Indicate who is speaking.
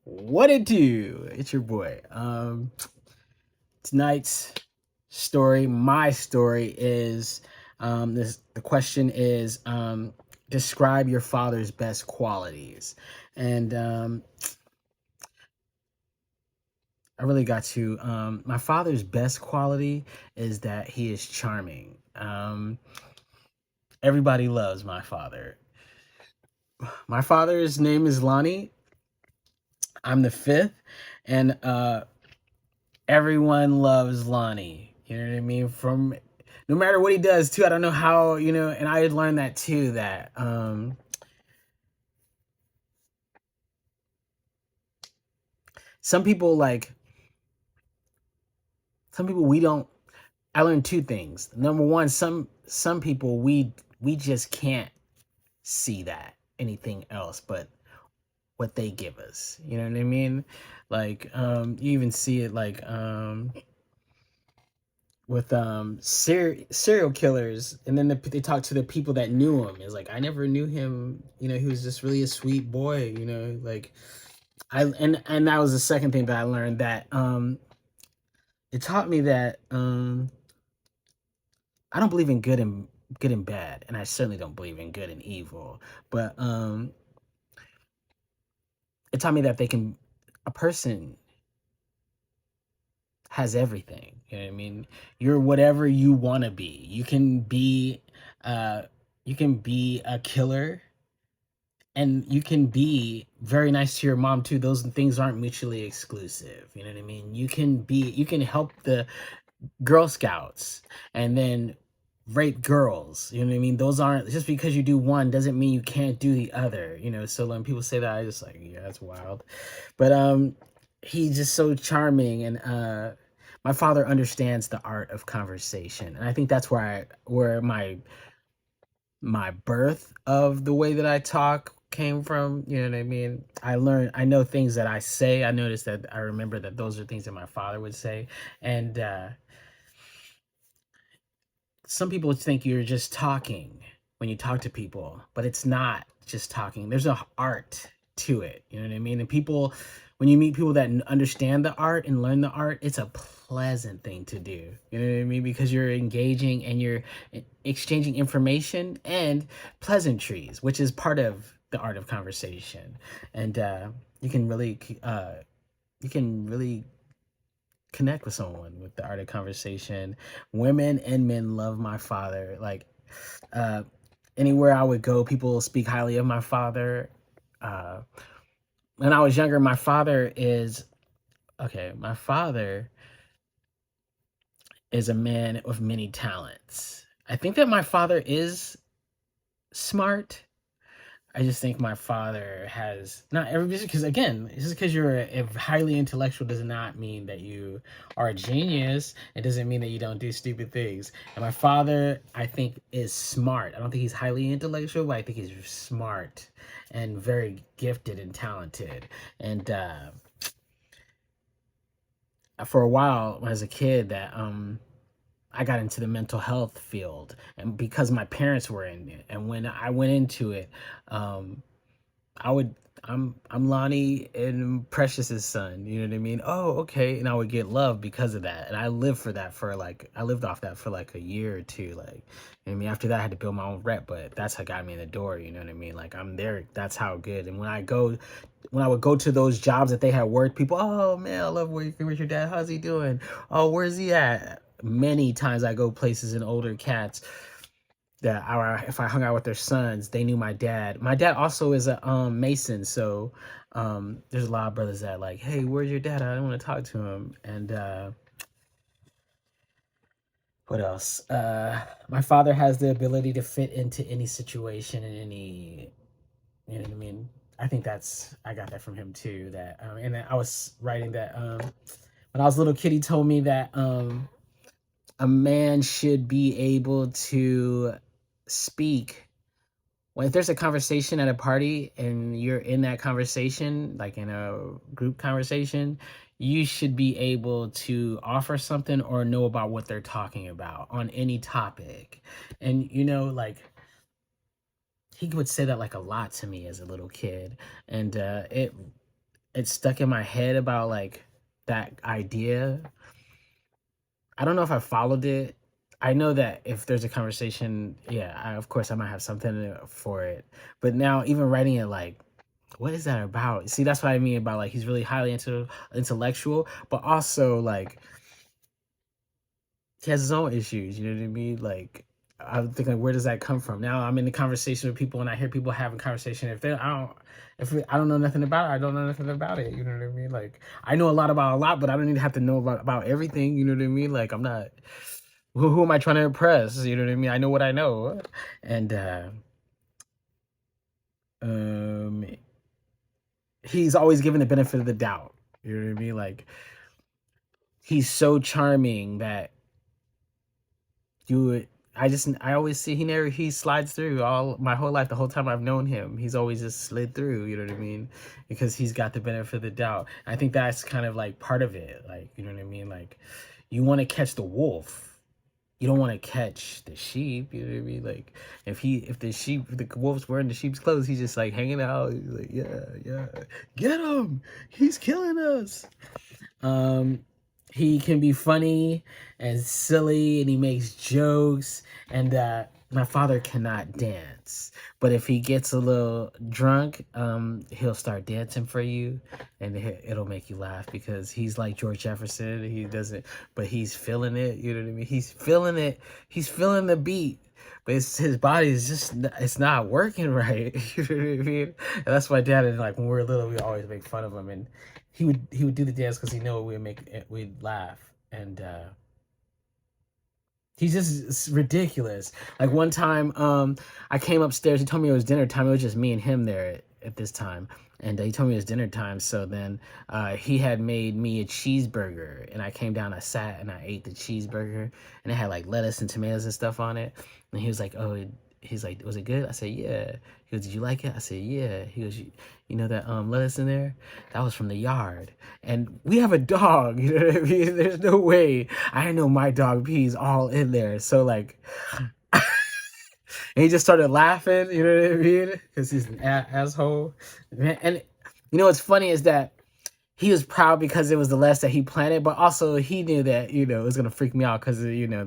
Speaker 1: What it do? It's your boy. Tonight's story, my story is this. The question is, describe your father's best qualities, and I really got to. My father's best quality is that he is charming. Everybody loves my father. My father's name is Lonnie. I'm the fifth, and everyone loves Lonnie. You know what I mean? From no matter what he does too. I don't know how, and I had learned that too, that some people like some people we don't I learned two things. Number one, some people we just can't see that anything else but what they give us. You know what I mean? Like you even see it like with serial killers, and then they talk to the people that knew him. It's like, I never knew him, he was just really a sweet boy, like and that was the second thing that I learned, that it taught me that I don't believe in good and bad, and I certainly don't believe in good and evil, but it taught me that a person has everything. You know what I mean? You're whatever you want to be. Uh you can be a killer, and you can be very nice to your mom too. Those things aren't mutually exclusive. You know what I mean? You can help the Girl Scouts and then rape girls. You know what I mean? Those aren't, just because you do one doesn't mean you can't do the other. So when people say that, I just like, yeah, that's wild. But he's just so charming, and my father understands the art of conversation, and I think that's where my birth of the way that I talk came from. You know what I mean? I know things that I say. I noticed that I remember that those are things that my father would say. And some people think you're just talking when you talk to people, but it's not just talking. There's a art to it. You know what I mean? And when you meet people that understand the art and learn the art, it's a pleasant thing to do. You know what I mean? Because you're engaging and you're exchanging information and pleasantries, which is part of the art of conversation. And you can really, you can really connect with someone with the art of conversation. Women and men love my father. Like, uh, anywhere I would go, people speak highly of my father. Uh, when I was younger, my father is a man with many talents. I think that my father is smart. I just think my father has not every, because again, just because you're a highly intellectual does not mean that you are a genius. It doesn't mean that you don't do stupid things. And my father, I think, is smart. I don't think he's highly intellectual, but I think he's smart and very gifted and talented. And for a while, as a kid, that I got into the mental health field, and because my parents were in it, and when I went into it, um, I would I'm Lonnie and Precious's son. You know what I mean? Oh, okay. And I would get love because of that. And I lived off that for like a year or two. Like, I mean, after that I had to build my own rep, but that's how got me in the door, you know what I mean? Like, I'm there, that's how good. And when I would go to those jobs that they had worked, people, oh man, I love where's your dad? How's he doing? Oh, where's he at? Many times I go places and older cats that if I hung out with their sons, they knew my dad. My dad also is a Mason, so there's a lot of brothers that like, hey, where's your dad? I don't want to talk to him. And what else? My father has the ability to fit into any situation and any, you know what I mean. I got that from him too. That and then I was writing that when I was a little kid, he told me that a man should be able to speak. Well, if there's a conversation at a party and you're in that conversation, like in a group conversation, you should be able to offer something or know about what they're talking about on any topic. And like, he would say that like a lot to me as a little kid, and it's stuck in my head about like that idea. I don't know if I followed it. I know that if there's a conversation, yeah, of course I might have something for it. But now even writing it, like, what is that about? See, that's what I mean about like he's really highly intellectual, but also like he has his own issues. You know what I mean? Like I'm thinking, where does that come from? Now I'm in the conversation with people, and I hear people having conversation. If I don't know nothing about it, I don't know nothing about it. You know what I mean? Like I know a lot about a lot, but I don't need to have to know about everything. You know what I mean? Like I'm not. Who am I trying to impress? You know what I mean? I know what I know, and um, he's always given the benefit of the doubt. You know what I mean? Like he's so charming that you would I always see he slides through all my whole life. The whole time I've known him, he's always just slid through, you know what I mean? Because he's got the benefit of the doubt. I think that's kind of like part of it. Like, you know what I mean? Like you want to catch the wolf. You don't want to catch the sheep, you know what I mean? Like if the wolf's wearing the sheep's clothes, he's just like hanging out. He's like, yeah, get him. He's killing us. Um, he can be funny and silly, and he makes jokes. And my father cannot dance, but if he gets a little drunk, he'll start dancing for you, and it'll make you laugh because he's like George Jefferson. He doesn't, but he's feeling it. You know what I mean? He's feeling it. He's feeling the beat. But his body is just, it's not working right. You know what I mean? And that's why dad, and like when we were little, we always make fun of him, and he would do the dance because he knew we'd laugh, and he's just ridiculous. Like one time, I came upstairs. He told me it was dinner time. It was just me and him there at this time, and he told me it was dinner time. So then he had made me a cheeseburger, and I came down. I sat and I ate the cheeseburger, and it had like lettuce and tomatoes and stuff on it. And he was like, "Oh." He's like, "Was it good?" I said, "Yeah." He goes, "Did you like it?" I said, "Yeah." He goes, "You know that lettuce in there? That was from the yard." And we have a dog, you know what I mean? There's no way I know my dog pees all in there. So like, and he just started laughing, you know what I mean? Because he's an asshole. And you know what's funny is that he was proud because it was the lettuce that he planted, but also he knew that, you know, it was gonna freak me out because, you know,